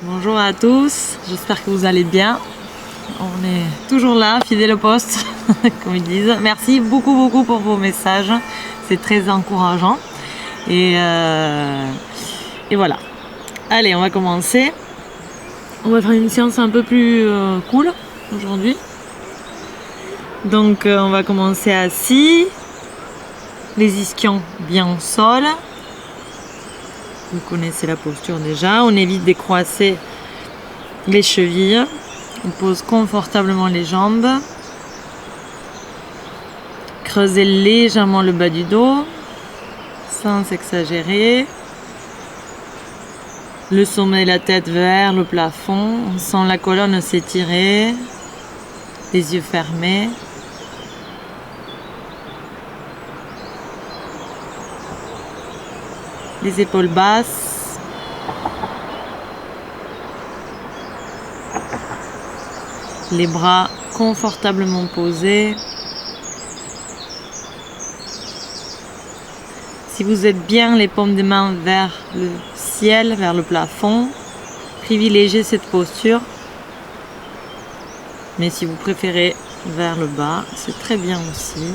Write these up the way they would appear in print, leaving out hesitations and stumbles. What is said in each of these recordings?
Bonjour à tous, j'espère que vous allez bien. On est toujours là, fidèle au poste, comme ils disent. Merci beaucoup pour vos messages, c'est très encourageant. Et voilà. Allez, on va commencer. On va faire une séance un peu plus cool aujourd'hui. Donc on va commencer assis, les ischions bien au sol. Vous connaissez la posture déjà. On évite de croiser les chevilles. On pose confortablement les jambes. Creusez légèrement le bas du dos, sans exagérer. Le sommet de la tête vers le plafond. On sent la colonne s'étirer. Les yeux fermés. Les épaules basses. Les bras confortablement posés. Si vous êtes bien les paumes des mains vers le ciel, vers le plafond, privilégiez cette posture. Mais si vous préférez vers le bas, c'est très bien aussi.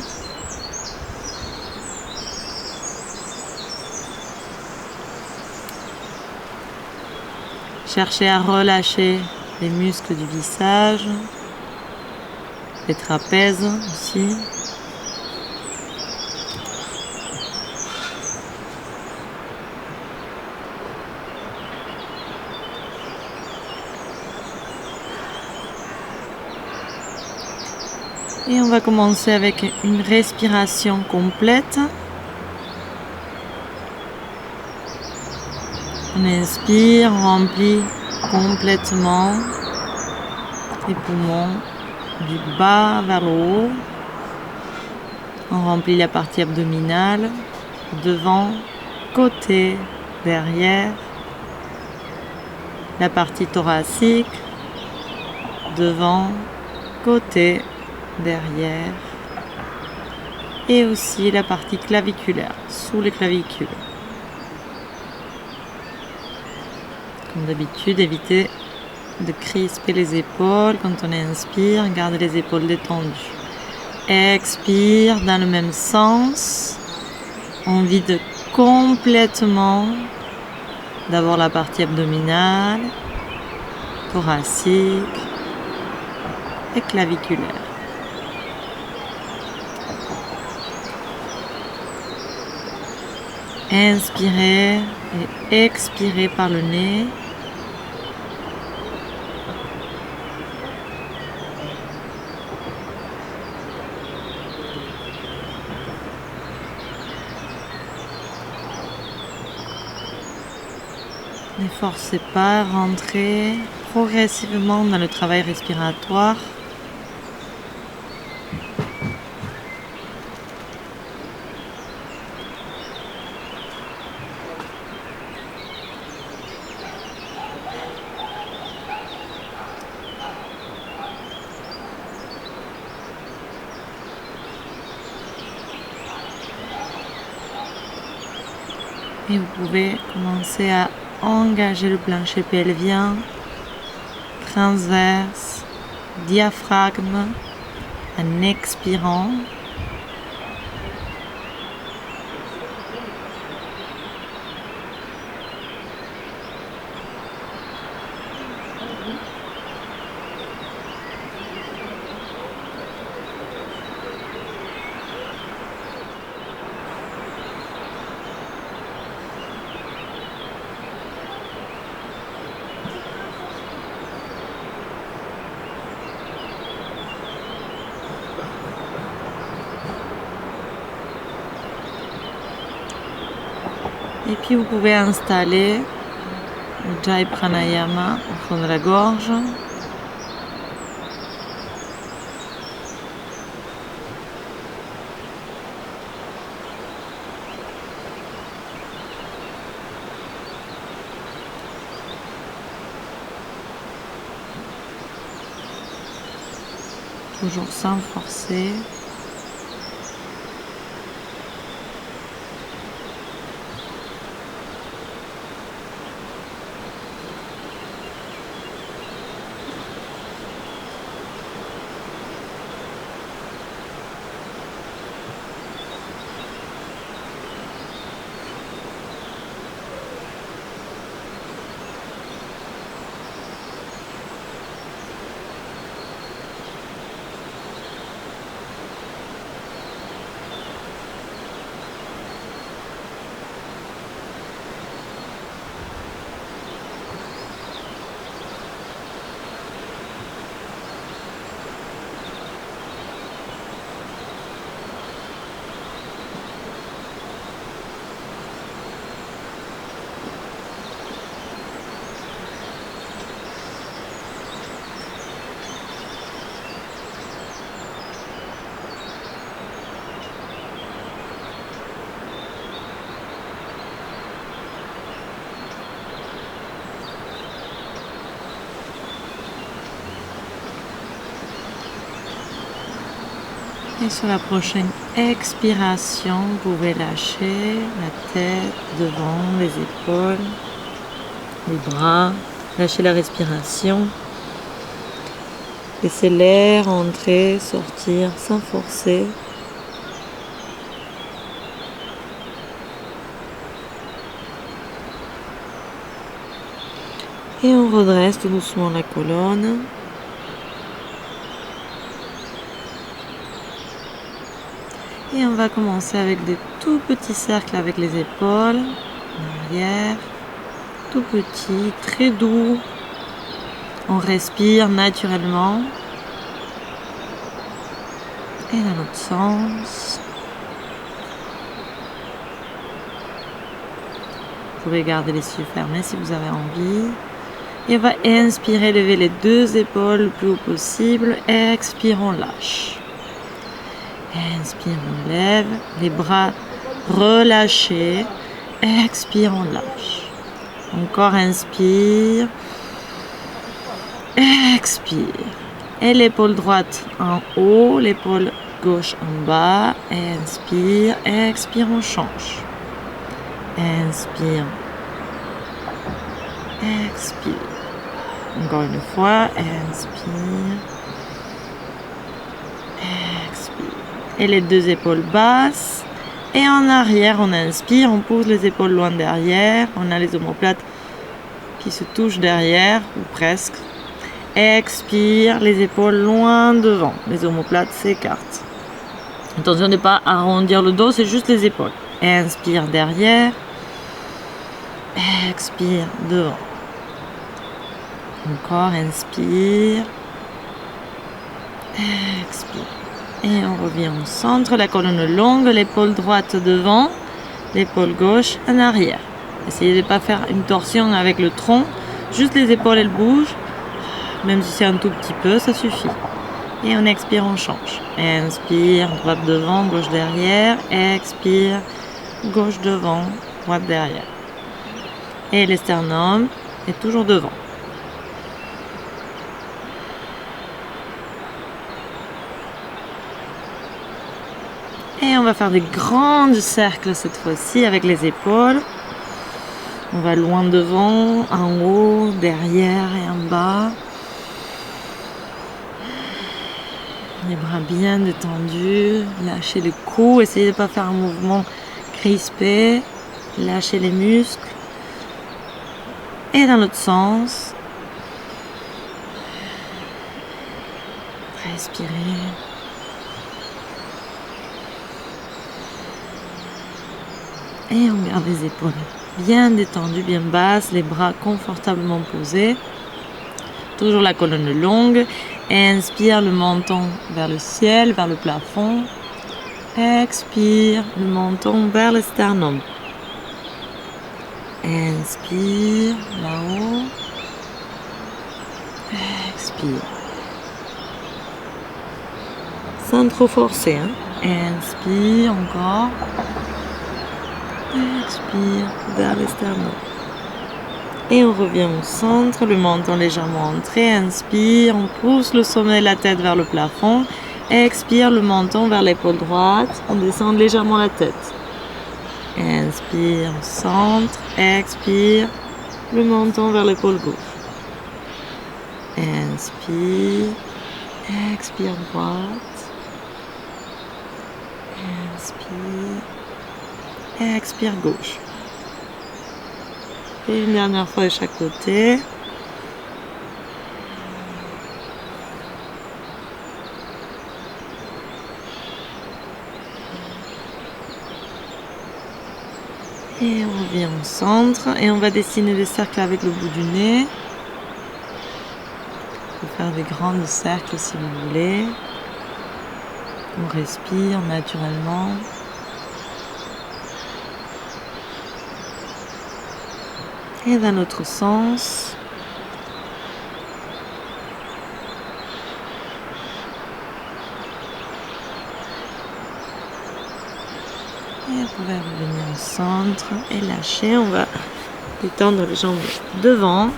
Cherchez à relâcher les muscles du visage, les trapèzes aussi. Et on va commencer avec une respiration complète. On inspire, on remplit complètement les poumons du bas vers le haut. On remplit la partie abdominale, devant, côté, derrière. La partie thoracique, devant, côté, derrière. Et aussi la partie claviculaire, sous les clavicules. Comme d'habitude, évitez de crisper les épaules. Quand on inspire, gardez les épaules détendues. Expire dans le même sens. On vide complètement d'abord la partie abdominale, thoracique et claviculaire. Inspirez et expirez par le nez. Ne forcez pas à rentrer progressivement dans le travail respiratoire. Et vous pouvez commencer à engager le plancher pelvien, transverse, diaphragme, en expirant. Et puis vous pouvez installer le Jai Pranayama au fond de la gorge. Toujours sans forcer. Et sur la prochaine expiration, vous pouvez lâcher la tête devant, les épaules, les bras. Lâchez la respiration. Laissez l'air entrer, sortir sans forcer. Et on redresse tout doucement la colonne. Et on va commencer avec des tout petits cercles avec les épaules, en arrière, tout petit, très doux. On respire naturellement. Et dans l'autre sens. Vous pouvez garder les yeux fermés si vous avez envie. Et on va inspirer, lever les deux épaules le plus haut possible. Expire, on lâche. Inspire, on lève, les bras relâchés. Expire, on lâche. Encore inspire. Expire. Et l'épaule droite en haut, l'épaule gauche en bas. Inspire, expire, on change. Inspire. Expire. Encore une fois, inspire. Et les deux épaules basses. Et en arrière, on inspire, on pousse les épaules loin derrière. On a les omoplates qui se touchent derrière, ou presque. Expire, les épaules loin devant. Les omoplates s'écartent. Attention de ne pas arrondir le dos, c'est juste les épaules. Inspire derrière. Expire devant. Encore, inspire. Expire. Et on revient au centre, la colonne longue, l'épaule droite devant, l'épaule gauche en arrière. Essayez de ne pas faire une torsion avec le tronc, juste les épaules elles bougent, même si c'est un tout petit peu, ça suffit. Et on expire, on change. Inspire, droite devant, gauche derrière, expire, gauche devant, droite derrière. Et le sternum est toujours devant. Et on va faire des grands cercles cette fois-ci avec les épaules. On va loin devant, en haut, derrière et en bas. Les bras bien détendus. Lâchez le cou. Essayez de ne pas faire un mouvement crispé. Lâchez les muscles. Et dans l'autre sens. Respirez. Et on garde les épaules bien détendues, bien basses, les bras confortablement posés. Toujours la colonne longue. Inspire le menton vers le ciel, vers le plafond. Expire le menton vers le sternum. Inspire là-haut. Expire. Sans trop forcer. Hein. Inspire encore. Expire vers le sternum. Et on revient au centre, le menton légèrement entré. Inspire, on pousse le sommet de la tête vers le plafond. Expire, le menton vers l'épaule droite. On descend légèrement la tête. Inspire, centre. Expire, le menton vers l'épaule gauche. Inspire. Expire droite. Inspire. Expire gauche. Et une dernière fois de chaque côté. Et on revient au centre et on va dessiner des cercles avec le bout du nez. Vous pouvez faire des grands cercles si vous voulez. On respire naturellement. Et dans l'autre sens. Et vous pouvez revenir au centre et lâcher. On va détendre les jambes devant.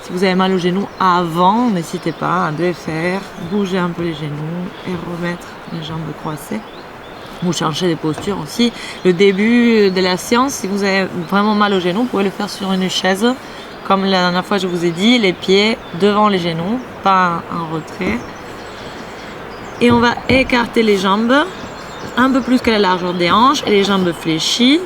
Si vous avez mal aux genoux avant, n'hésitez pas à défaire, bouger un peu les genoux et remettre les jambes croisées. Ou changer des postures aussi. Le début de la séance, si vous avez vraiment mal aux genoux, vous pouvez le faire sur une chaise. Comme la dernière fois je vous ai dit, les pieds devant les genoux, pas en retrait. Et on va écarter les jambes un peu plus que la largeur des hanches et les jambes fléchies.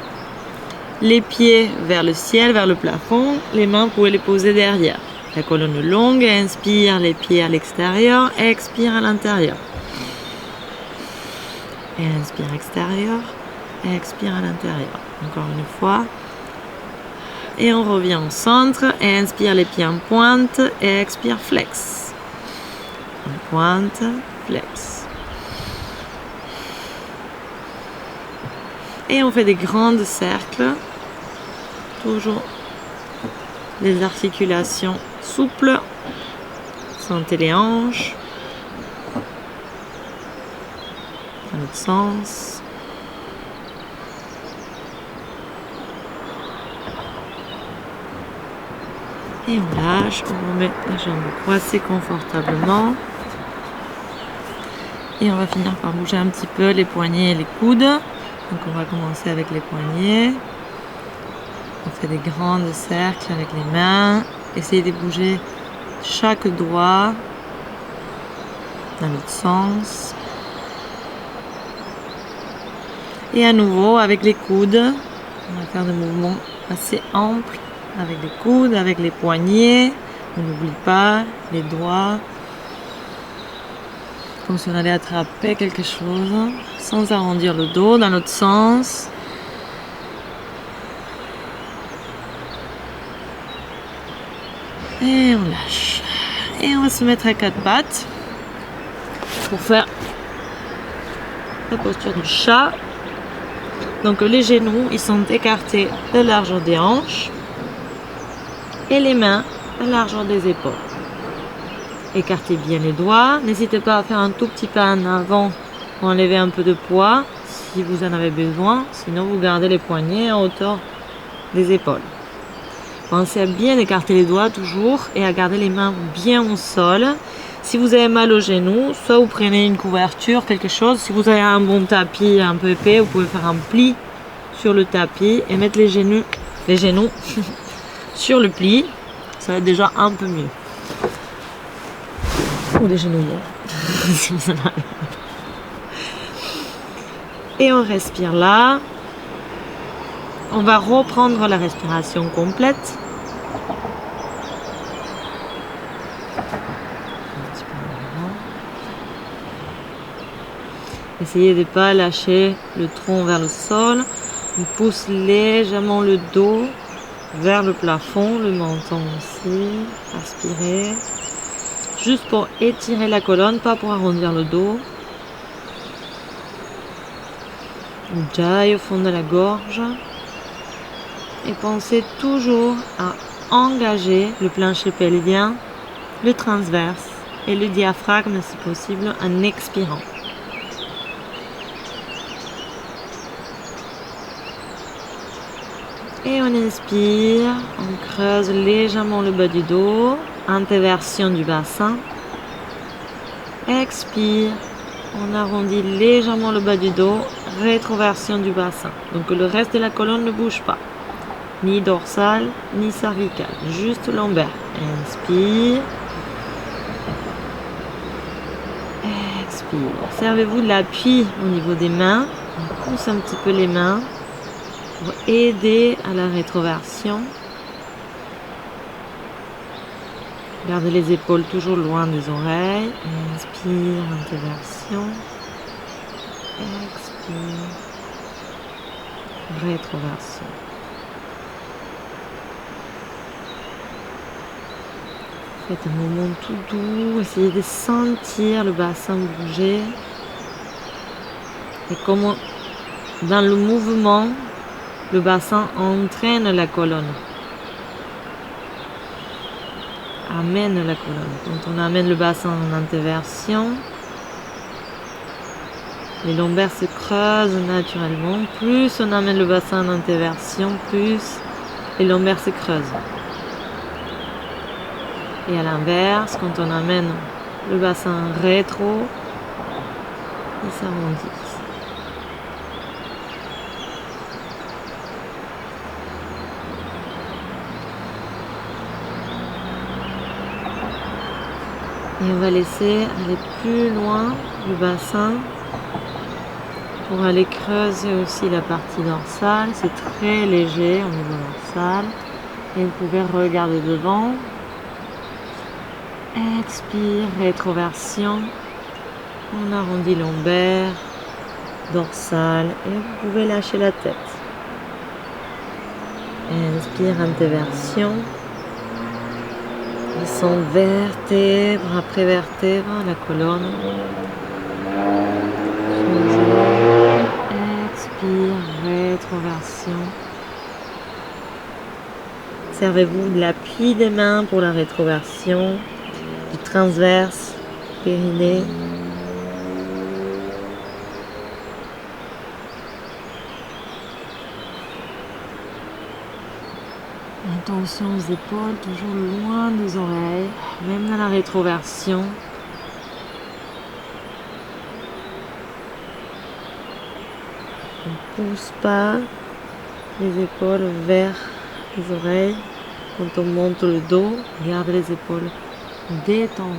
Les pieds vers le ciel, vers le plafond. Les mains, vous pouvez les poser derrière. La colonne longue, inspire les pieds à l'extérieur, expire à l'intérieur. Et inspire extérieur, et expire à l'intérieur. Encore une fois. Et on revient au centre, et inspire les pieds en pointe, et expire flex. En pointe, flex. Et on fait des grands cercles. Toujours les articulations souples. Sentez les hanches. Dans l'autre sens. Et on lâche, on remet les jambes croisées confortablement. Et on va finir par bouger un petit peu les poignets et les coudes. Donc on va commencer avec les poignets. On fait des grands cercles avec les mains. Essayez de bouger chaque doigt dans l'autre sens. Et à nouveau, avec les coudes, on va faire des mouvements assez amples avec les coudes, avec les poignets. On n'oublie pas les doigts. Comme si on allait attraper quelque chose sans arrondir le dos dans l'autre sens. Et on lâche. Et on va se mettre à quatre pattes pour faire la posture du chat. Donc les genoux, ils sont écartés de la largeur des hanches et les mains à la largeur des épaules. Écartez bien les doigts. N'hésitez pas à faire un tout petit pas en avant pour enlever un peu de poids si vous en avez besoin. Sinon, vous gardez les poignets à hauteur des épaules. Pensez à bien écarter les doigts toujours et à garder les mains bien au sol. Si vous avez mal aux genoux, soit vous prenez une couverture, quelque chose. Si vous avez un bon tapis un peu épais, vous pouvez faire un pli sur le tapis et mettre les genoux sur le pli. Ça va être déjà un peu mieux. Ou des genoux morts, si vous en avez. Et on respire là. On va reprendre la respiration complète. Essayez de ne pas lâcher le tronc vers le sol. On pousse légèrement le dos vers le plafond, le menton aussi. Inspirez. Juste pour étirer la colonne, pas pour arrondir le dos. Ujjayi au fond de la gorge. Et pensez toujours à engager le plancher pelvien, le transverse et le diaphragme si possible en expirant. Et on inspire, on creuse légèrement le bas du dos, inversion du bassin. Expire, on arrondit légèrement le bas du dos, rétroversion du bassin. Donc le reste de la colonne ne bouge pas. Ni dorsale, ni cervicale, juste lombaire. Inspire. Expire. Servez-vous de l'appui au niveau des mains. On pousse un petit peu les mains pour aider à la rétroversion. Gardez les épaules toujours loin des oreilles. Inspire, introversion. Expire. Rétroversion. Faites un mouvement tout doux, essayez de sentir le bassin bouger. Et comment dans le mouvement, le bassin entraîne la colonne. Amène la colonne. Quand on amène le bassin en inversion, les lombaires se creusent naturellement. Plus on amène le bassin en inversion, plus les lombaires se creusent. Et à l'inverse, quand on amène le bassin rétro, il s'arrondit. Et on va laisser aller plus loin le bassin pour aller creuser aussi la partie dorsale. C'est très léger au niveau dorsal. Et vous pouvez regarder devant. Expire, rétroversion. On arrondit lombaire, dorsale. Et vous pouvez lâcher la tête. Inspire, antéversion. Descend vertèbre après vertèbre, la colonne. Expire, rétroversion. Servez-vous de l'appui des mains pour la rétroversion, du transverse, périnée. Attention aux épaules, toujours loin des oreilles, même dans la rétroversion. On ne pousse pas les épaules vers les oreilles. Quand on monte le dos, garde les épaules détendues.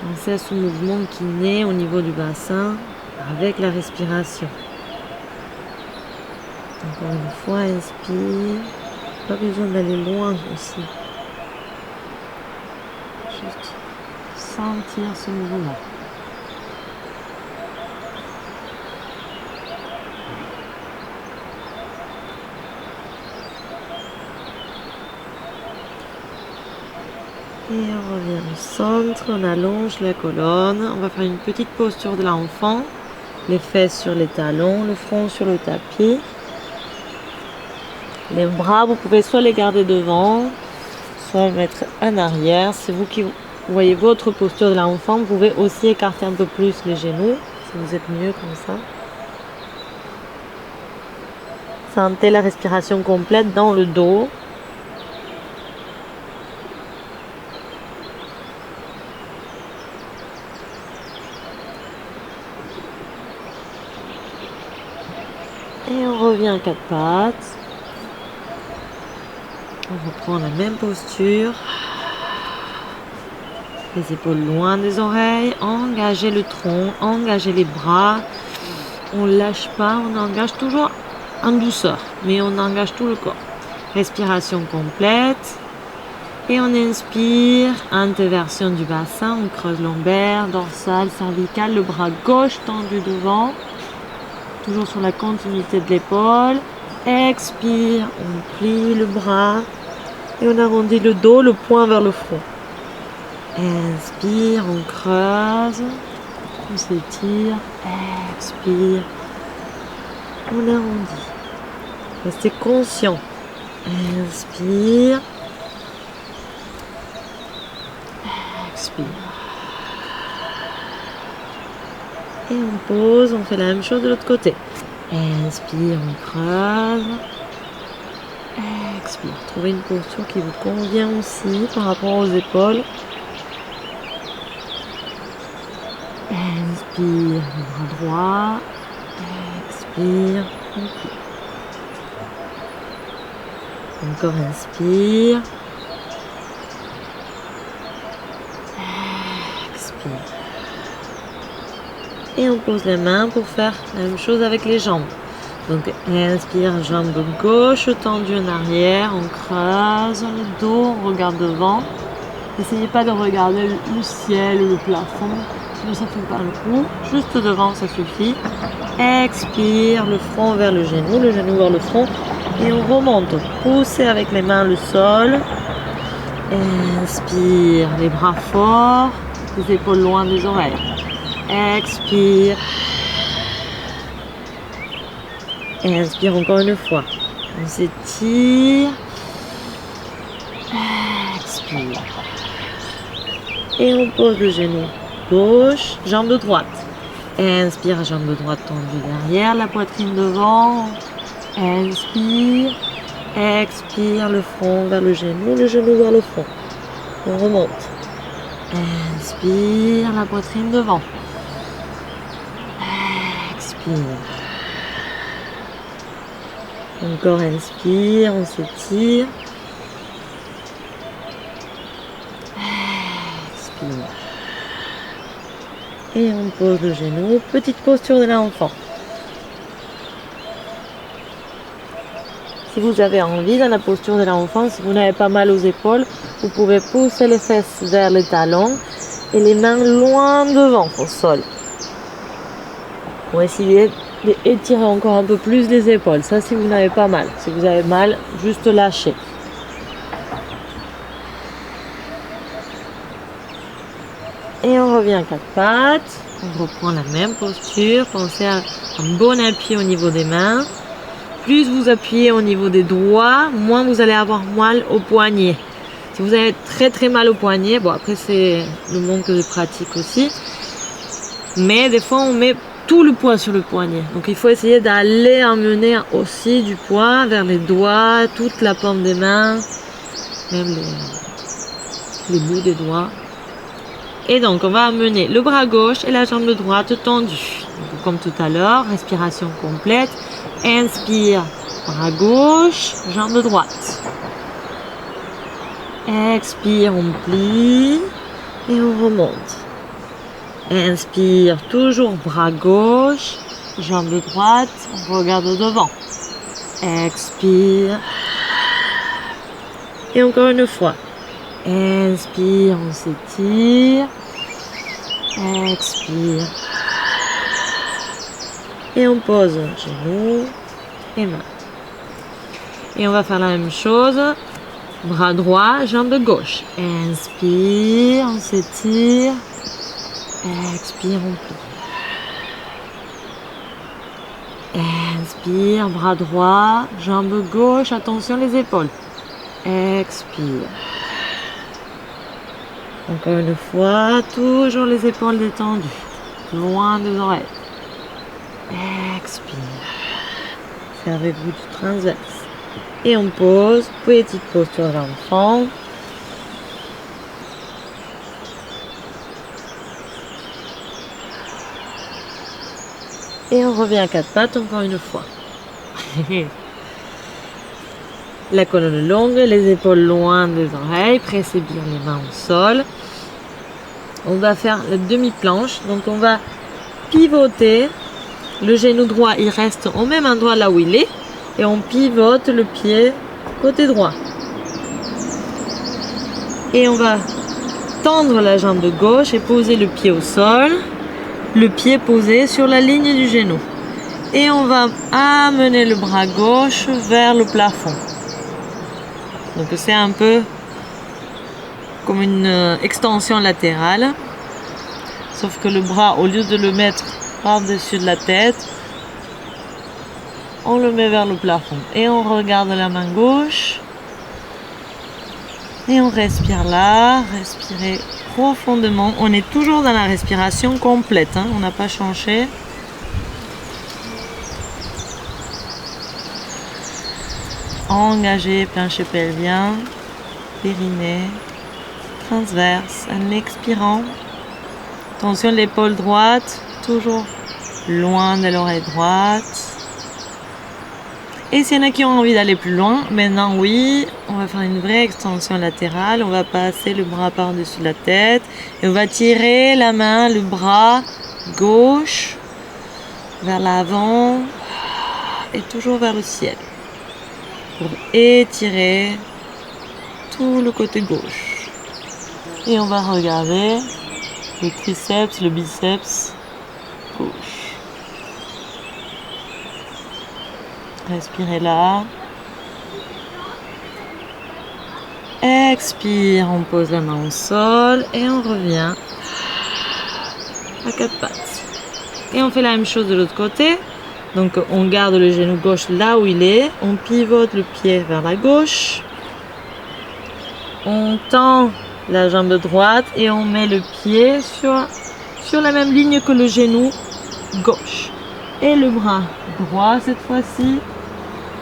Pensez à ce mouvement qui naît au niveau du bassin avec la respiration. Encore une fois, inspire. Pas besoin d'aller loin aussi. Juste sentir ce mouvement. Et on revient au centre, on allonge la colonne. On va faire une petite posture de l'enfant. Les fesses sur les talons, le front sur le tapis. Les bras, vous pouvez soit les garder devant, soit les mettre en arrière. C'est vous qui voyez votre posture de l'enfant. Vous pouvez aussi écarter un peu plus les genoux, si vous êtes mieux comme ça. Sentez la respiration complète dans le dos. Et on revient à quatre pattes. On reprend la même posture. Les épaules loin des oreilles. Engagez le tronc, engagez les bras. On ne lâche pas, on engage toujours en douceur, mais on engage tout le corps. Respiration complète. Et on inspire, antéversion du bassin, on creuse lombaire, dorsale, cervicale, le bras gauche tendu devant. Toujours sur la continuité de l'épaule. Expire, on plie le bras et on arrondit le dos, le poing vers le front. Inspire, on creuse, on s'étire, expire, on arrondit. Restez conscient. Inspire, expire. Et on pose, on fait la même chose de l'autre côté. Inspire, on creuse. Expire. Trouvez une posture qui vous convient aussi par rapport aux épaules. Inspire, le bras droit. Expire, on plie. Encore inspire. Expire. Et on pose les mains pour faire la même chose avec les jambes. Donc inspire, jambe gauche tendue en arrière, on creuse le dos, on regarde devant. N'essayez pas de regarder le ciel ou le plafond, sinon ça ne fait pas le coup. Juste devant, ça suffit. Expire, le front vers le genou vers le front. Et on remonte. Poussez avec les mains le sol. Inspire, les bras forts, les épaules loin des oreilles. Expire. Et inspire encore une fois. On s'étire. Expire. Et on pose le genou gauche, jambe droite. Inspire, jambe droite tendue derrière, la poitrine devant. Inspire, expire le front vers le genou vers le front. On remonte. Inspire, la poitrine devant. Expire. Encore inspire, on s'étire. Expire. Et on pose le genou. Petite posture de l'enfant. Si vous avez envie, dans la posture de l'enfant, si vous n'avez pas mal aux épaules, vous pouvez pousser les fesses vers les talons et les mains loin devant au sol. Pour essayer d'étirer encore un peu plus les épaules. Ça, si vous n'avez pas mal. Si vous avez mal, juste lâchez. Et on revient à quatre pattes. On reprend la même posture. Pensez à un bon appui au niveau des mains. Plus vous appuyez au niveau des doigts, moins vous allez avoir mal au poignet. Si vous avez très mal au poignet, bon après c'est le manque de pratique aussi. Mais des fois on met tout le poids sur le poignet. Donc il faut essayer d'aller emmener aussi du poids vers les doigts, toute la paume des mains, même les bouts des doigts. Et donc on va amener le bras gauche et la jambe droite tendue. Donc, comme tout à l'heure, respiration complète. Inspire, bras gauche, jambe droite. Expire, on plie et on remonte. Inspire, toujours bras gauche, jambe droite, on regarde devant. Expire. Et encore une fois. Inspire, on s'étire. Expire. Et on pose genoux et mains. Et on va faire la même chose. Bras droit, jambe gauche. Inspire, on s'étire. Expire, on plie. Inspire, bras droit, jambe gauche. Attention les épaules. Expire. Encore une fois, toujours les épaules détendues. Loin des oreilles. Expire. Servez-vous du transverse. Et on pose, petite posture d'enfant. Et on revient à quatre pattes encore une fois. La colonne longue, les épaules loin des oreilles. Pressez bien les mains au sol. On va faire la demi-planche. Donc on va pivoter. Le genou droit, il reste au même endroit là où il est. Et on pivote le pied côté droit. Et on va tendre la jambe gauche et poser le pied au sol. Le pied posé sur la ligne du genou. Et on va amener le bras gauche vers le plafond. Donc c'est un peu comme une extension latérale. Sauf que le bras, au lieu de le mettre par-dessus de la tête, on le met vers le plafond. Et on regarde la main gauche. Et on respire là. Respirez profondément. On est toujours dans la respiration complète. On n'a pas changé. Engagé, plancher pelvien, périnée, transverse. En expirant. Attention l'épaule droite, toujours loin de l'oreille droite. Et s'il y en a qui ont envie d'aller plus loin, maintenant oui, on va faire une vraie extension latérale. On va passer le bras par-dessus la tête et on va tirer la main, le bras gauche vers l'avant et toujours vers le ciel. Pour étirer tout le côté gauche. Et on va regarder le triceps, le biceps gauche. Respirez là. Expire, on pose la main au sol et on revient à quatre pattes. Et on fait la même chose de l'autre côté. Donc on garde le genou gauche là où il est. On pivote le pied vers la gauche. On tend la jambe droite et on met le pied sur la même ligne que le genou gauche. Et le bras droit cette fois-ci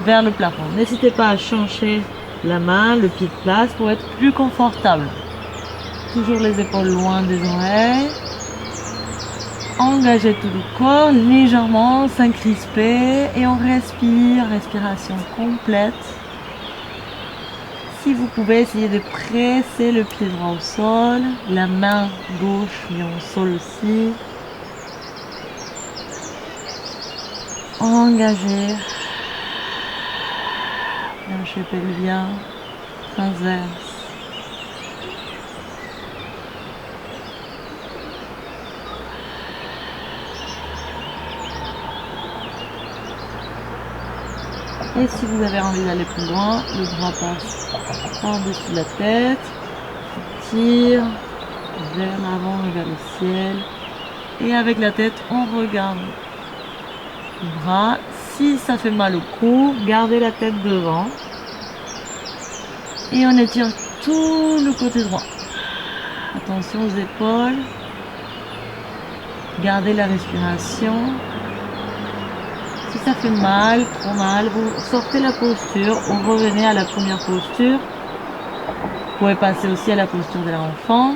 vers le plafond. N'hésitez pas à changer la main, le pied de place pour être plus confortable. Toujours les épaules loin des oreilles. Engagez tout le corps légèrement, sans crisper et on respire, respiration complète. Si vous pouvez essayer de presser le pied droit au sol, la main gauche bien au sol aussi. Engagez. Lâchez pelvien, transverse. Et si vous avez envie d'aller plus loin, le bras passe par-dessus la tête, on tire vers l'avant et vers le ciel. Et avec la tête, on regarde le bras. Si ça fait mal au cou, gardez la tête devant. Et on étire tout le côté droit. Attention aux épaules. Gardez la respiration. Si ça fait mal, trop mal, vous sortez la posture, vous revenez à la première posture. Vous pouvez passer aussi à la posture de l'enfant.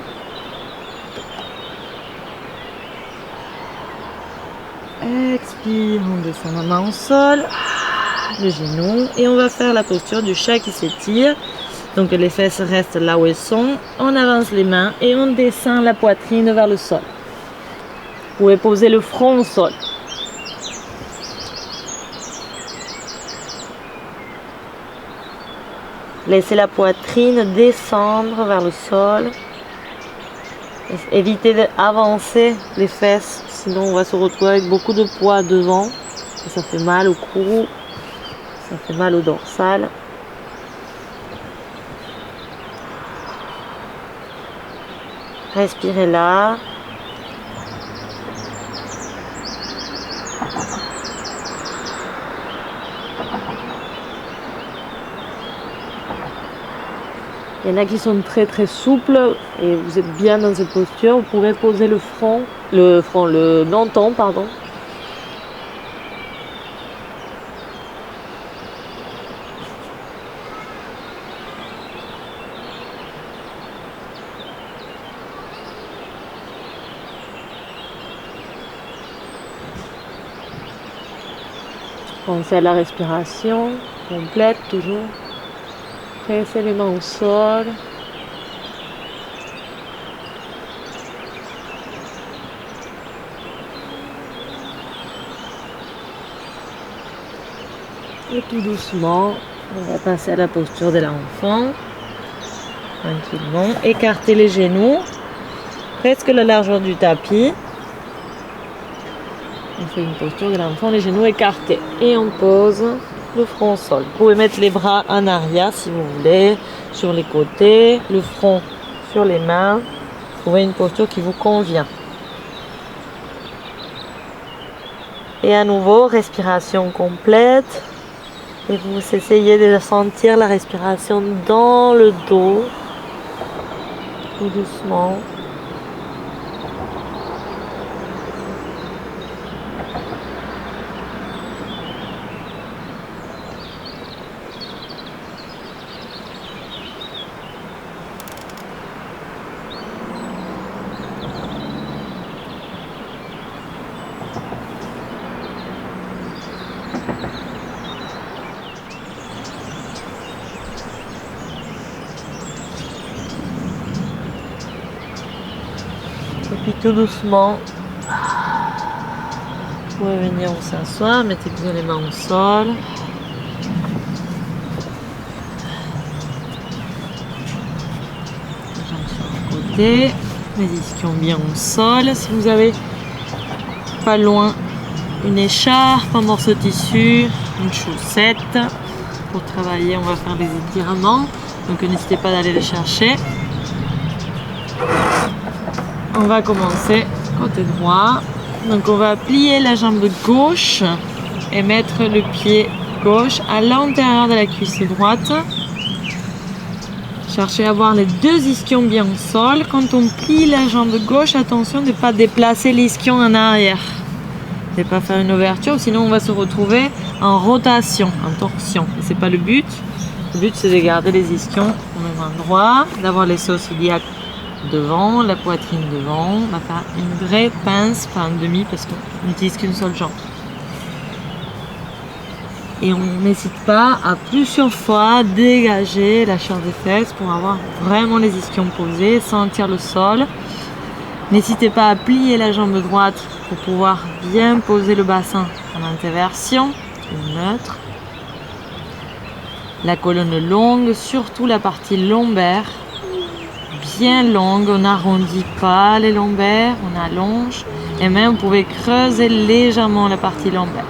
Expire, on descend la main au sol, le genou, et on va faire la posture du chat qui s'étire. Donc les fesses restent là où elles sont. On avance les mains et on descend la poitrine vers le sol. Vous pouvez poser le front au sol. Laissez la poitrine descendre vers le sol. Évitez d'avancer les fesses, sinon on va se retrouver avec beaucoup de poids devant. Et ça fait mal au cou, ça fait mal au dorsal. Respirez là. Il y en a qui sont très souples et vous êtes bien dans cette posture. Vous pourrez poser le menton, pardon. Pensez à la respiration complète toujours. Pressez les mains au sol. Et tout doucement, on va passer à la posture de l'enfant. Tranquillement. Écartez les genoux, presque la largeur du tapis. On fait une posture de l'enfant, les genoux écartés. Et on pose le front au sol. Vous pouvez mettre les bras en arrière si vous voulez, sur les côtés, le front sur les mains. Trouvez une posture qui vous convient. Et à nouveau, respiration complète. Et vous essayez de sentir la respiration dans le dos, tout doucement. Et puis tout doucement, vous pouvez venir vous s'asseoir, mettez bien les mains au sol. Les jambes sur le côté, les ischions bien au sol. Si vous avez pas loin une écharpe, un morceau de tissu, une chaussette, pour travailler, on va faire des étirements. Donc n'hésitez pas d'aller les chercher. On va commencer côté droit. Donc on va plier la jambe gauche et mettre le pied gauche à l'intérieur de la cuisse droite. Cherchez à avoir les deux ischions bien au sol. Quand on plie la jambe gauche, attention de ne pas déplacer l'ischio en arrière. et pas faire une ouverture, sinon on va se retrouver en rotation, en torsion. Et c'est pas le but. Le but c'est de garder les ischions au même endroit, d'avoir les sauces iliaques devant, la poitrine devant. On va faire une vraie pince, pas un demi parce qu'on n'utilise qu'une seule jambe. Et on n'hésite pas à plusieurs fois dégager la chair des fesses pour avoir vraiment les ischions posés, sentir le sol. N'hésitez pas à plier la jambe droite pour pouvoir bien poser le bassin en antéversion ou neutre. La colonne longue, surtout la partie lombaire, bien longue. On n'arrondit pas les lombaires, on allonge. Et même vous pouvez creuser légèrement la partie lombaire.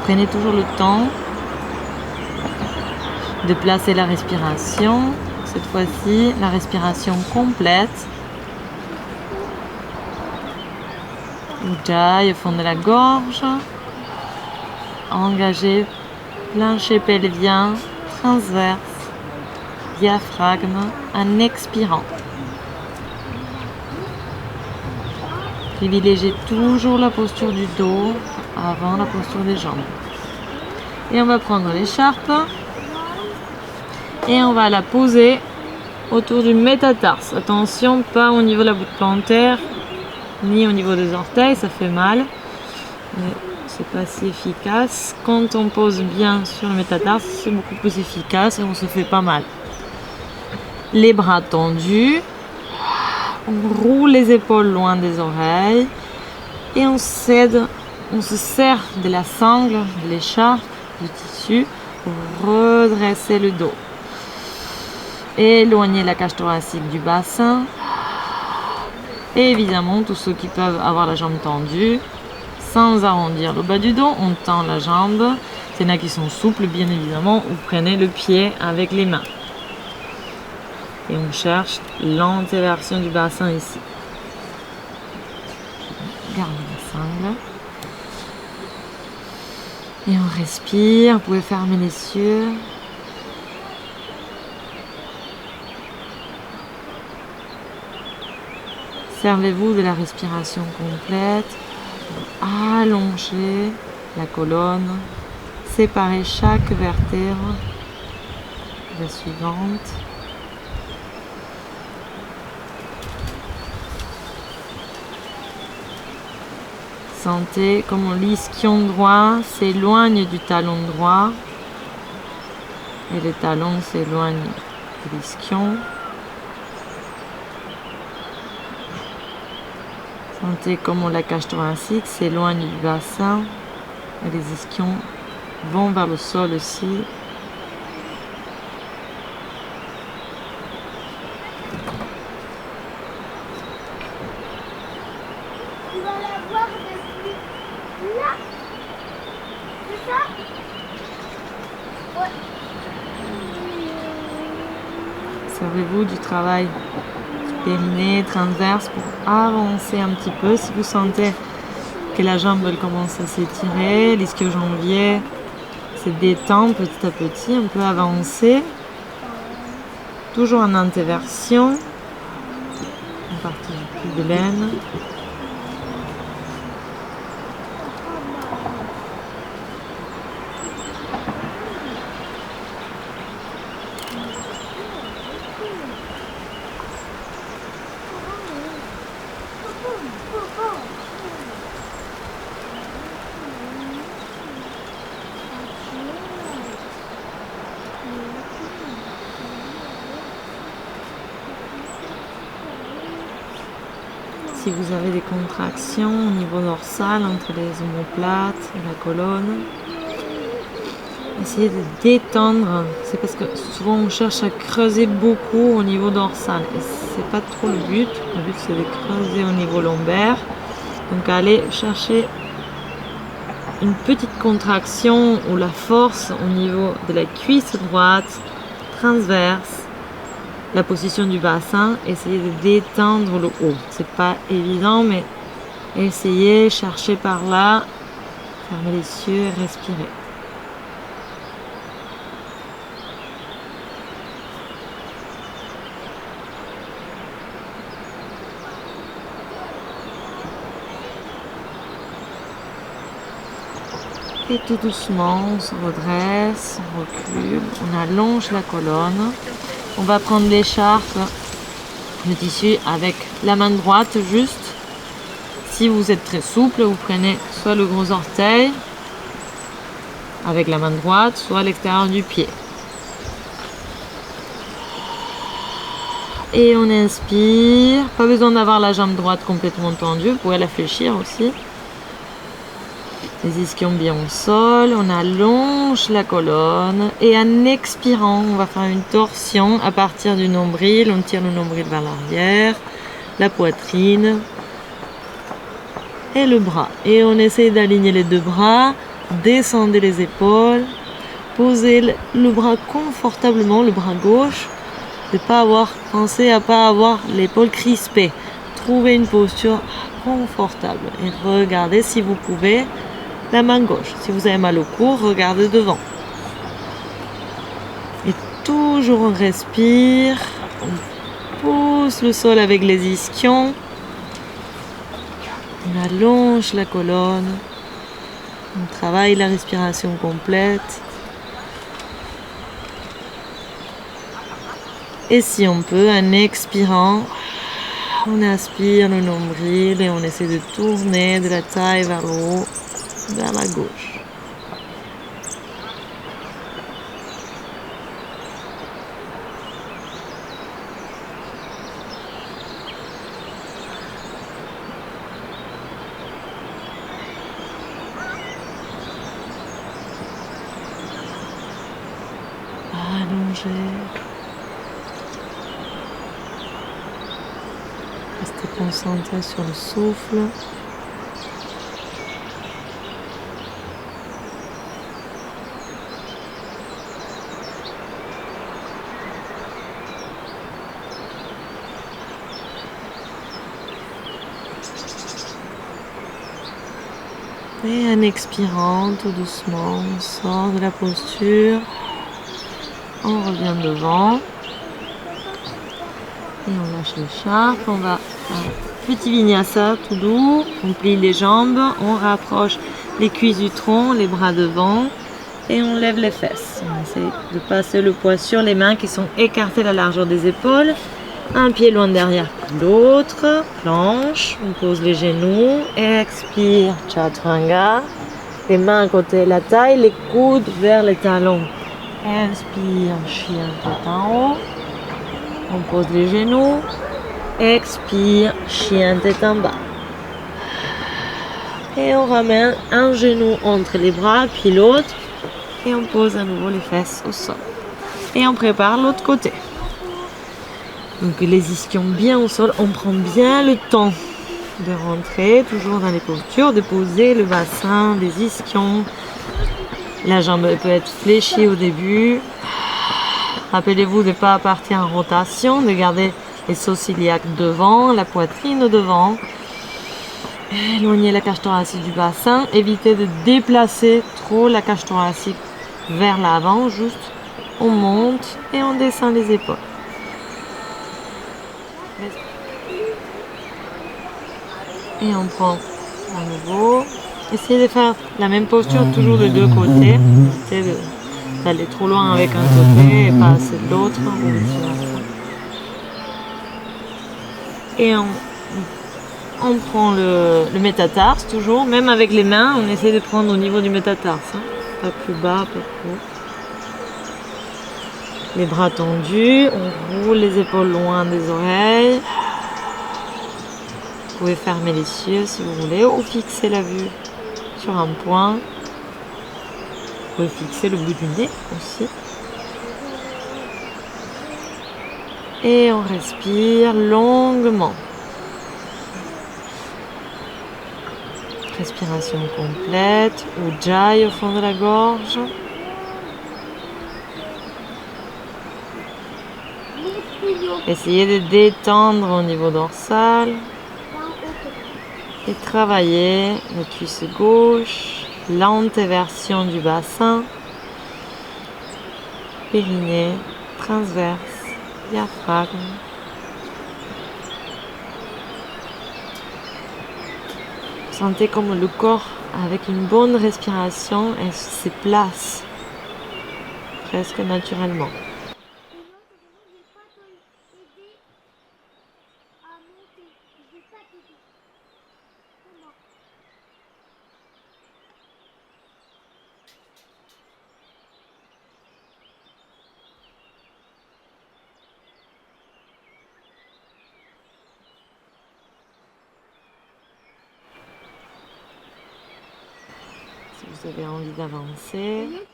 Prenez toujours le temps de placer la respiration. Cette fois-ci, la respiration complète. Ujjayi au fond de la gorge. Engagez plancher pelvien, transverse, diaphragme en expirant. Privilégiez toujours la posture du dos avant la posture des jambes. Et on va prendre l'écharpe et on va la poser autour du métatarse. Attention, pas au niveau de la boute plantaire ni au niveau des orteils, ça fait mal. Mais c'est pas si efficace. Quand on pose bien sur le métatarse, c'est beaucoup plus efficace et on se fait pas mal. Les bras tendus, on roule les épaules loin des oreilles et on se serre de la sangle, de l'écharpe, du tissu pour redresser le dos. Éloignez la cage thoracique du bassin. Et évidemment, tous ceux qui peuvent avoir la jambe tendue, sans arrondir le bas du dos, on tend la jambe. Il y en a qui sont souples, bien évidemment, vous prenez le pied avec les mains. Et on cherche l'antéversion du bassin ici. Gardez la sangle. Et on respire, vous pouvez fermer les yeux. Servez-vous de la respiration complète. Allongez la colonne. Séparez chaque vertèbre de la suivante. Sentez comment l'ischion droit s'éloigne du talon droit et le talon s'éloigne de l'ischion. Sentez comment la cage thoracique s'éloigne du bassin et les ischions vont vers le sol aussi. Tu vas la voir depuis là. C'est ça? Ouais. Servez-vous du travail du périnée transverse pour avancer un petit peu. Si vous sentez que la jambe elle commence à s'étirer, l'ischio-jambier se détend petit à petit, on peut avancer. Toujours en antéversion, en partie du cul de laine. Si vous avez des contractions au niveau dorsal entre les omoplates et la colonne, essayez de détendre. C'est parce que souvent on cherche à creuser beaucoup au niveau dorsal et c'est pas trop le but. Le but c'est de creuser au niveau lombaire. Donc allez chercher une petite contraction ou la force au niveau de la cuisse droite, transverse. La position du bassin, essayez de détendre le haut. C'est pas évident, mais essayez, cherchez par là, fermez les yeux et respirez. Et tout doucement, on se redresse, on recule, on allonge la colonne. On va prendre l'écharpe, le tissu avec la main droite juste. Si vous êtes très souple, vous prenez soit le gros orteil avec la main droite, soit l'extérieur du pied. Et on inspire. Pas besoin d'avoir la jambe droite complètement tendue, vous pouvez la fléchir aussi. Les ischions bien au sol, on allonge la colonne et en expirant, on va faire une torsion à partir du nombril. On tire le nombril vers l'arrière, la poitrine et le bras. Et on essaie d'aligner les deux bras, descendez les épaules, posez le bras confortablement, le bras gauche, pensez à pas avoir l'épaule crispée. Trouvez une posture confortable et regardez si vous pouvez la main gauche. Si vous avez mal au cou, regardez devant. Et toujours on respire, on pousse le sol avec les ischions, on allonge la colonne, on travaille la respiration complète. Et si on peut, en expirant, on inspire le nombril et on essaie de tourner de la taille vers le haut, vers la gauche. Allongez. Restez concentré sur le souffle. Et en expirant tout doucement, on sort de la posture, on revient devant et on lâche l'écharpe. On va faire un petit vinyasa tout doux, on plie les jambes, on rapproche les cuisses du tronc, les bras devant et on lève les fesses. On essaie de passer le poids sur les mains qui sont écartées à la largeur des épaules. Un pied loin derrière l'autre, planche, on pose les genoux, expire, chaturanga, les mains à côté de la taille, les coudes vers les talons. Inspire, chien tête en haut, on pose les genoux, expire, chien tête en bas. Et on ramène un genou entre les bras, puis l'autre, et on pose à nouveau les fesses au sol. Et on prépare l'autre côté. Donc les ischions bien au sol, on prend bien le temps de rentrer, toujours dans les postures, de poser le bassin des ischions. La jambe peut être fléchie au début. Rappelez-vous de ne pas partir en rotation, de garder les sauts iliaques devant, la poitrine devant. Éloignez la cage thoracique du bassin, évitez de déplacer trop la cage thoracique vers l'avant, juste on monte et on descend les épaules. Et on prend à nouveau. Essayez de faire la même posture toujours de deux côtés. Évitez d'aller trop loin avec un côté et pas assez de l'autre. Et on prend le métatarse toujours. Même avec les mains, on essaie de prendre au niveau du métatarse. Pas plus bas, pas plus haut. Les bras tendus. On roule les épaules loin des oreilles. Vous pouvez fermer les yeux si vous voulez ou fixer la vue sur un point. Vous pouvez fixer le bout du nez aussi. Et on respire longuement. Respiration complète. Ujjayi au fond de la gorge. Essayez de détendre au niveau dorsal. Et travailler la cuisse gauche, l'antéversion du bassin, périnée, transverse, diaphragme. Sentez comme le corps avec une bonne respiration, elle se place presque naturellement. Et non, vraiment, je vais pas t'aider à monter. Je vais pas t'aider. Comment? Si vous avez envie d'avancer, Elias,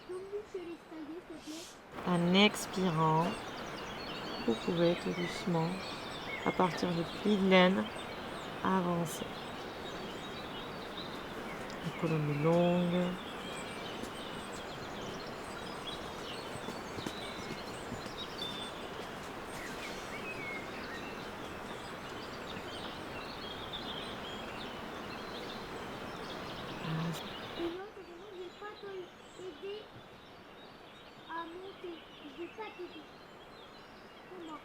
tu peux me boucher l'escalier, s'il te plaît? en expirant, vous pouvez tout doucement, à partir de plis de laine, avancer. La colonne longue. Et non, vraiment, je vais pas t'aider à monter. Je vais pas t'aider. Comment?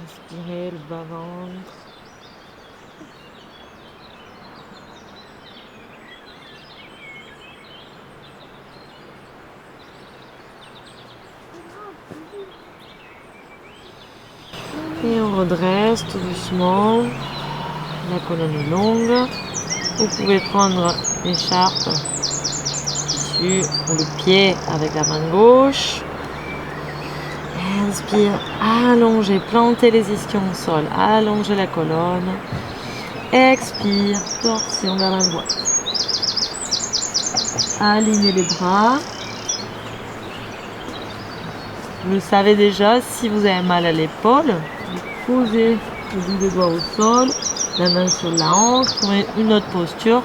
Inspirez le bas-ventre. Et on redresse tout doucement la colonne longue. Vous pouvez prendre l'écharpe dessus ou le pied avec la main gauche. Inspire, allongez, plantez les ischions au sol, allongez la colonne. Expire, torsion vers la droite. Alignez les bras. Vous le savez déjà, si vous avez mal à l'épaule, vous posez le bout des doigts au sol, la main sur la hanche, trouvez une autre posture,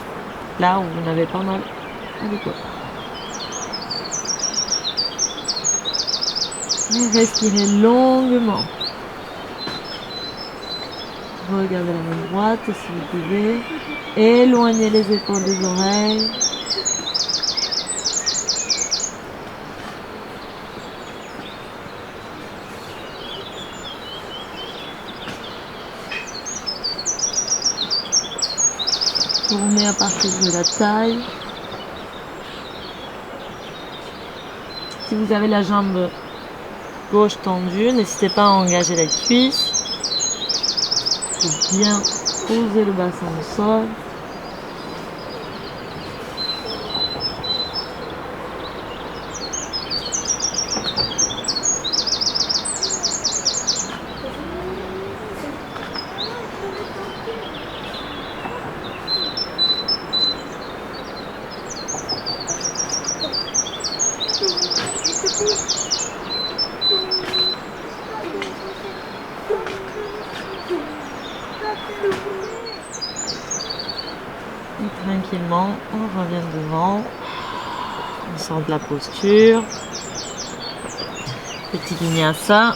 là où vous n'avez pas mal à l'épaule. Et respirez longuement. Regardez la main droite si vous pouvez. Éloignez les épaules des oreilles. Tournez à partir de la taille. Si vous avez la jambe gauche tendue, n'hésitez pas à engager la cuisse. Et bien poser le bassin au sol. Et tranquillement, on revient devant. On sort de la posture. Petit vinyasa.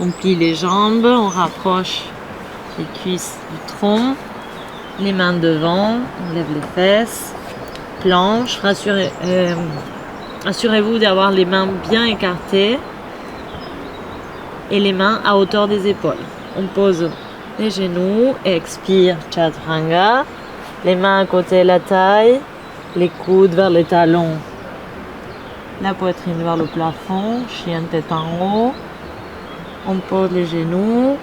On plie les jambes, on rapproche les cuisses du tronc. Les mains devant, on lève les fesses. Planche, assurez-vous d'avoir les mains bien écartées et les mains à hauteur des épaules. On pose les genoux, expire, chaturanga, les mains à côté de la taille, les coudes vers les talons, la poitrine vers le plafond, chien tête en haut. On pose les genoux,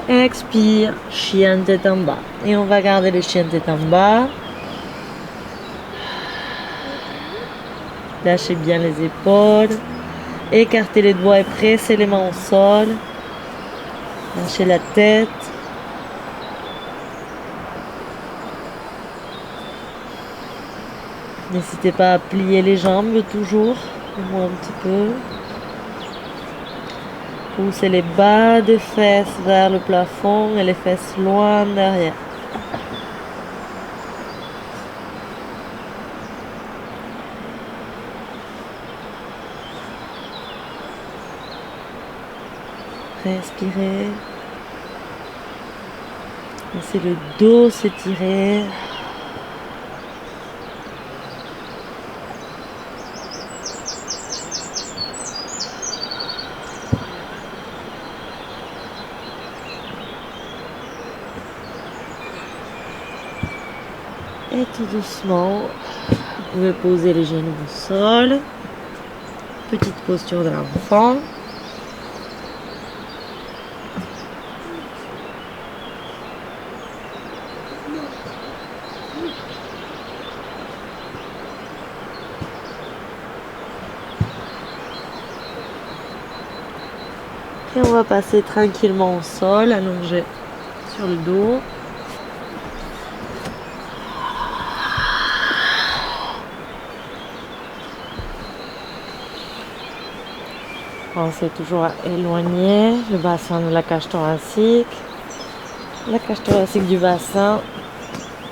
expire, chien tête en bas. Et on va garder le chien tête en bas. Lâchez bien les épaules. Écartez les doigts et pressez les mains au sol. Lâchez la tête. N'hésitez pas à plier les jambes toujours, au moins un petit peu. Poussez les bas des fesses vers le plafond et les fesses loin derrière. Respirez. Laissez le dos s'étirer. Et tout doucement, vous pouvez poser les genoux au sol. Petite posture de l'enfant. Et on va passer tranquillement au sol, allongé sur le dos. Pensez toujours à éloigner le bassin de la cage thoracique du bassin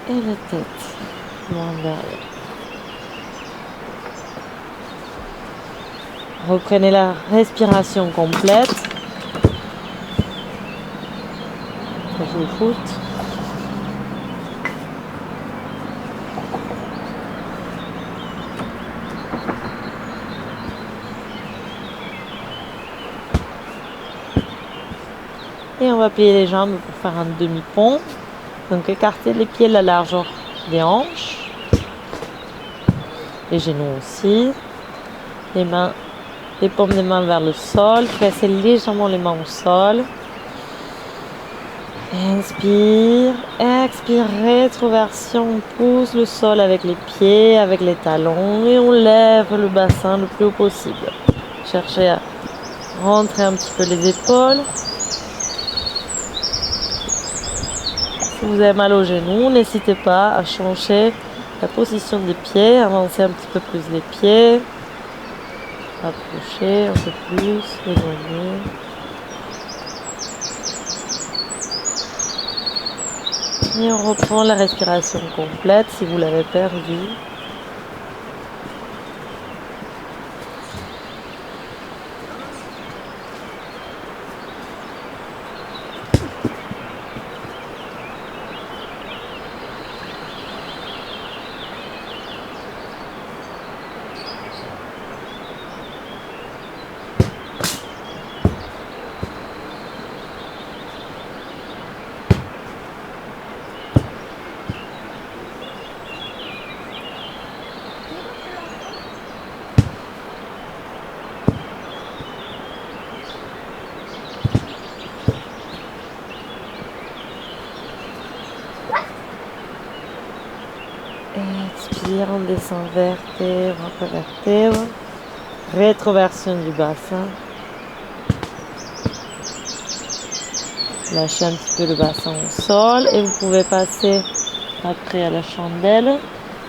et la tête loin derrière. Reprenez la respiration complète. Ça joue au foot. Et on va plier les jambes pour faire un demi-pont. Donc écartez les pieds de la largeur des hanches. Les genoux aussi. Les mains, les paumes des mains vers le sol. Pressez légèrement les mains au sol. Inspire. Expire. Rétroversion. On pousse le sol avec les pieds, avec les talons. Et on lève le bassin le plus haut possible. Cherchez à rentrer un petit peu les épaules. Si vous avez mal aux genoux, n'hésitez pas à changer la position des pieds, avancer un petit peu plus les pieds, approcher un peu plus, éloigner. Et on reprend la respiration complète si vous l'avez perdue. Expire, on descend vertèbre après vertèbre. Rétroversion du bassin. Lâchez un petit peu le bassin au sol et vous pouvez passer après à la chandelle.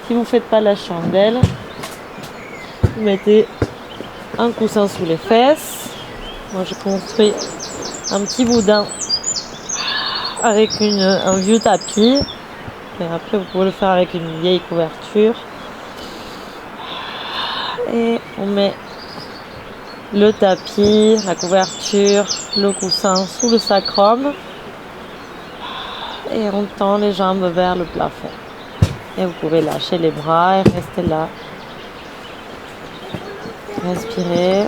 Si vous ne faites pas la chandelle, vous mettez un coussin sous les fesses. Moi, je construis un petit boudin avec un vieux tapis. Et après, vous pouvez le faire avec une vieille couverture. Et on met le tapis, la couverture, le coussin sous le sacrum. Et on tend les jambes vers le plafond. Et vous pouvez lâcher les bras et rester là. Respirez.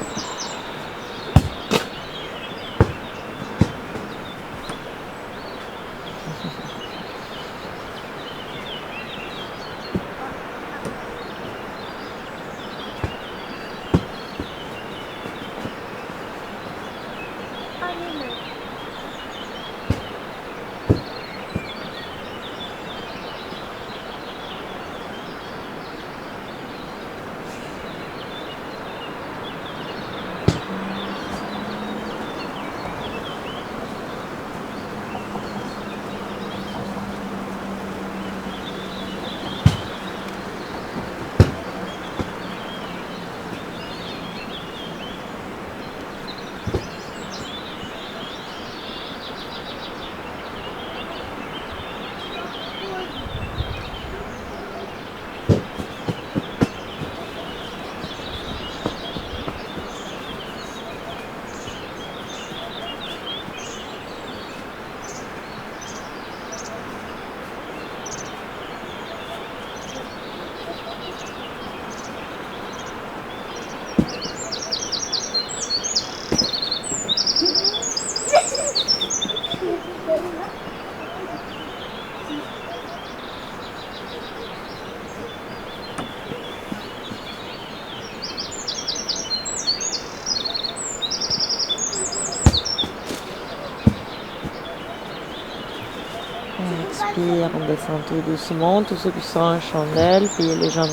Inspire, on descend tout doucement. Tous ceux qui sont en chandelle, pliez les jambes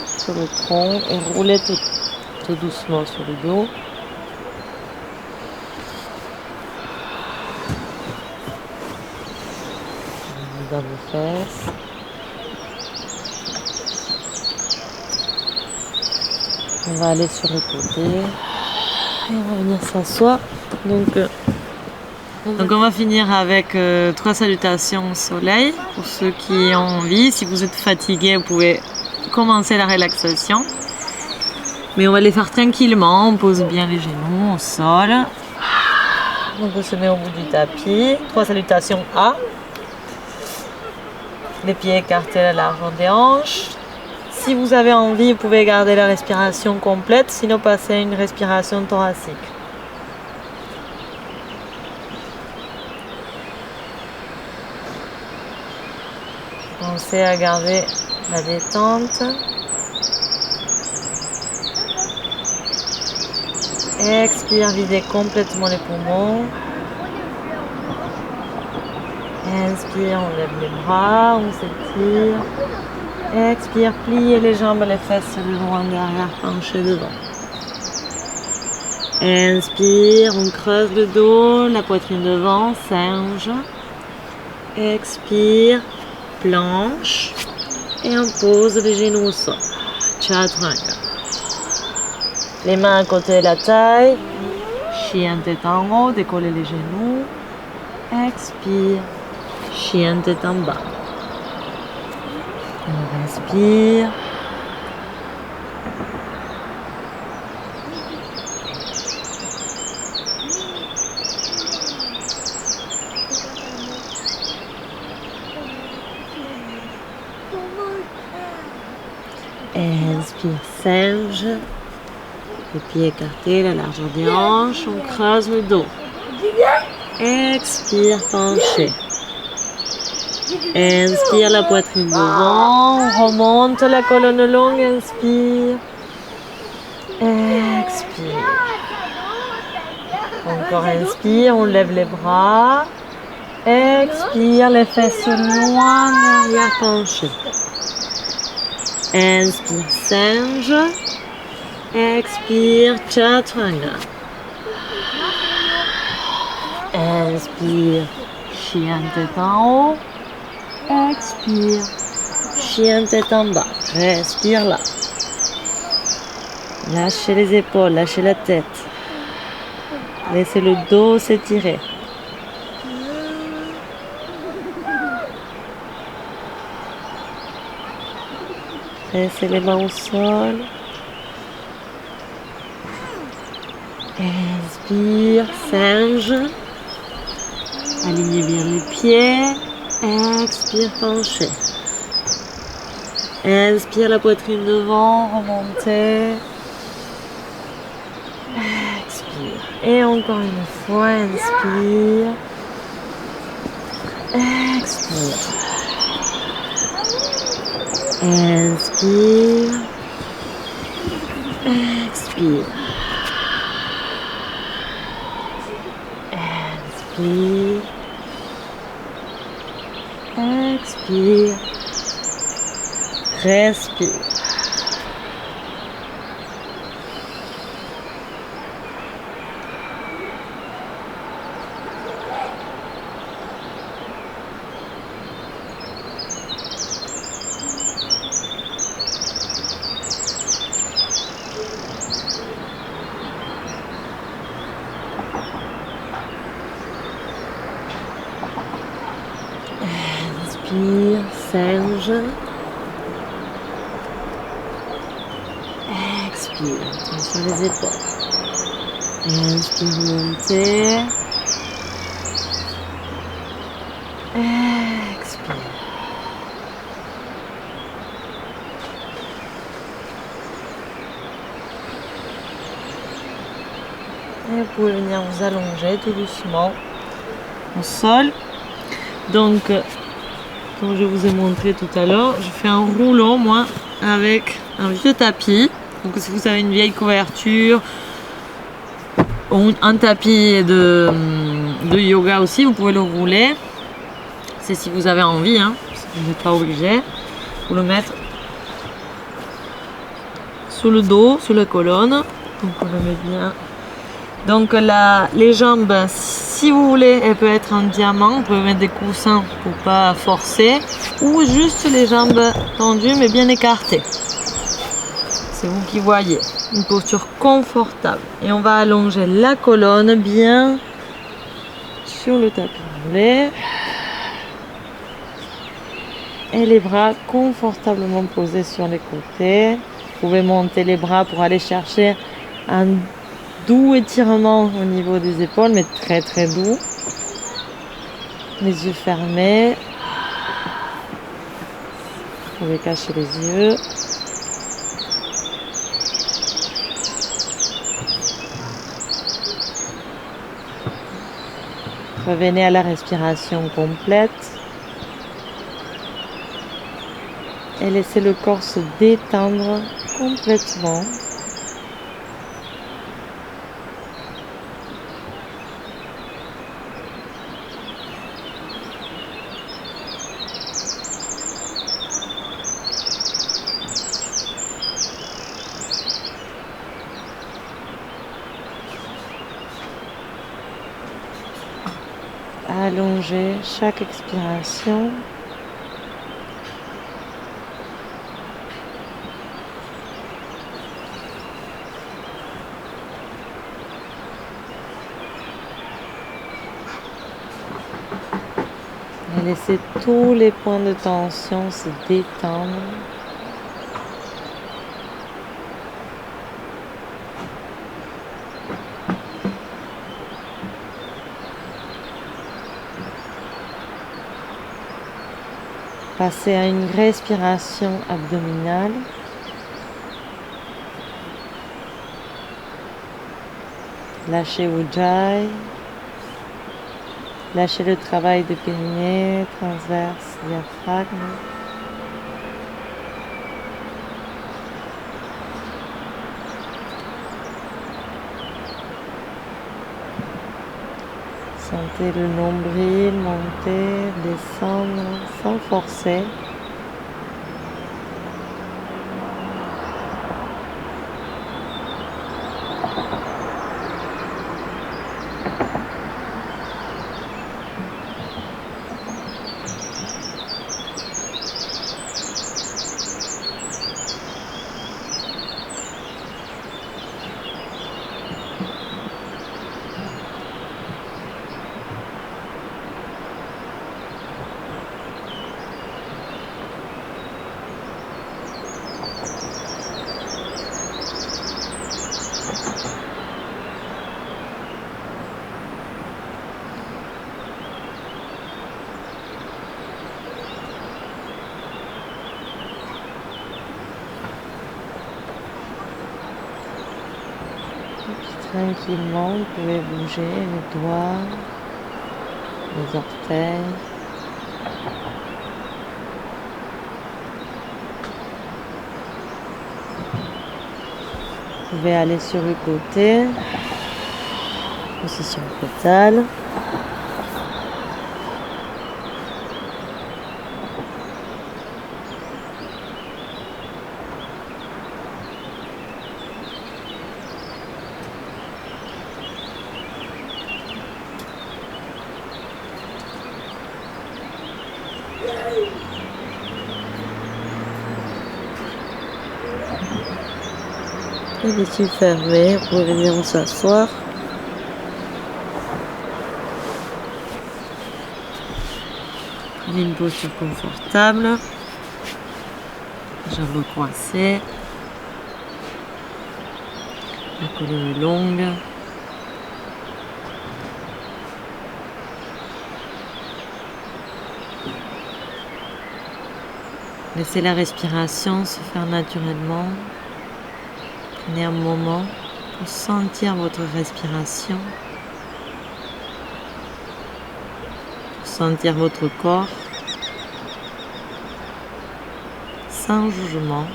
sur le tronc et roulez tout doucement sur le dos. Dans vos fesses. On va aller sur le côté et on va venir s'asseoir. Donc on va finir avec 3 salutations au soleil pour ceux qui ont envie. Si vous êtes fatigué, vous pouvez commencer la relaxation. Mais on va les faire tranquillement. On pose bien les genoux au sol. Donc on se met au bout du tapis. 3 salutations A. Les pieds écartés à la largeur des hanches. Si vous avez envie, vous pouvez garder la respiration complète, sinon passer à une respiration thoracique. Pensez à garder la détente. Expire, videz complètement les poumons. Inspire, on lève les bras, on s'étire. Expire, pliez les jambes, les fesses loin derrière, penchez devant. Inspire, on creuse le dos, la poitrine devant, singe. Expire, planche. Et on pose les genoux au sol. Chaturanga. Les mains à côté de la taille. Chien tête en haut, décollez les genoux. Expire. Chien tête en bas. On respire. Inspire, singe. Les pieds écartés, la largeur des hanches. On creuse le dos. Expire, penché. Inspire, la poitrine devant, on remonte la colonne longue, inspire, expire. Encore inspire, on lève les bras, expire, les fesses loin derrière penché. Inspire, singe, expire, chaturanga. Inspire, chien tête en haut. Expire, chien tête en bas, respire là. Lâchez les épaules, lâchez la tête. Laissez le dos s'étirer. Laissez les mains au sol. Inspire, singe. Alignez bien les pieds. Expire, penché. Inspire, la poitrine devant, remontez. Expire. Et encore une fois, inspire. Expire. Inspire. Expire. Inspire. Expire, respire. Inspire, singe. Expire, sur les épaules. Inspire, montez. Expire. Et vous pouvez venir vous allonger tout doucement au sol. Donc, comme je vous ai montré tout à l'heure, je fais un rouleau, moi, avec un vieux tapis. Donc, si vous avez une vieille couverture ou un tapis de yoga aussi, vous pouvez le rouler. C'est si vous avez envie, hein. Vous n'êtes pas obligé. Vous le mettre sous le dos, sous la colonne. Donc on le met bien. Donc les jambes, si vous voulez, elles peuvent être en diamant. Vous pouvez mettre des coussins pour pas forcer. Ou juste les jambes tendues mais bien écartées. C'est vous qui voyez. Une posture confortable. Et on va allonger la colonne bien sur le tapis roulé. Et les bras confortablement posés sur les côtés. Vous pouvez monter les bras pour aller chercher un doux étirement au niveau des épaules, mais très très doux. Les yeux fermés. Vous pouvez cacher les yeux. Revenez à la respiration complète. Et laissez le corps se détendre complètement. Allongez chaque expiration. Et laissez tous les points de tension se détendre. Passez à une respiration abdominale. Lâchez Ujjayi. Lâchez le travail de périnée, transverse, diaphragme. Sentez le nombril monter, descendre sans forcer. Tranquillement, vous pouvez bouger les doigts, les orteils. Vous pouvez aller sur le côté, position fœtale. Et les yeux fermés, vous pouvez venir vous asseoir. Prenez une posture confortable. Jambes croisées. La colonne est longue. Laissez la respiration se faire naturellement. Prenez un moment pour sentir votre respiration, pour sentir votre corps sans jugement.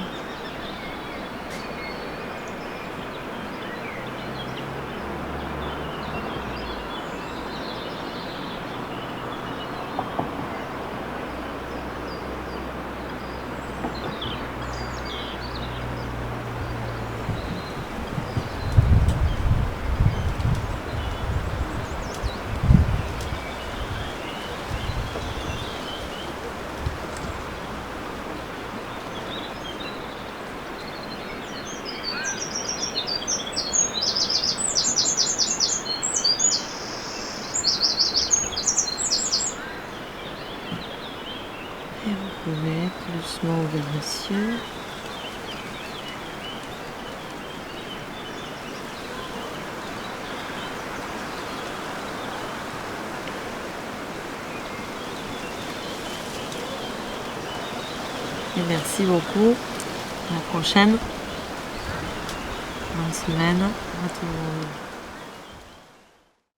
Et vous pouvez tout doucement ouvrir les yeux. Et merci beaucoup. À la prochaine. Bonne semaine à tout le monde.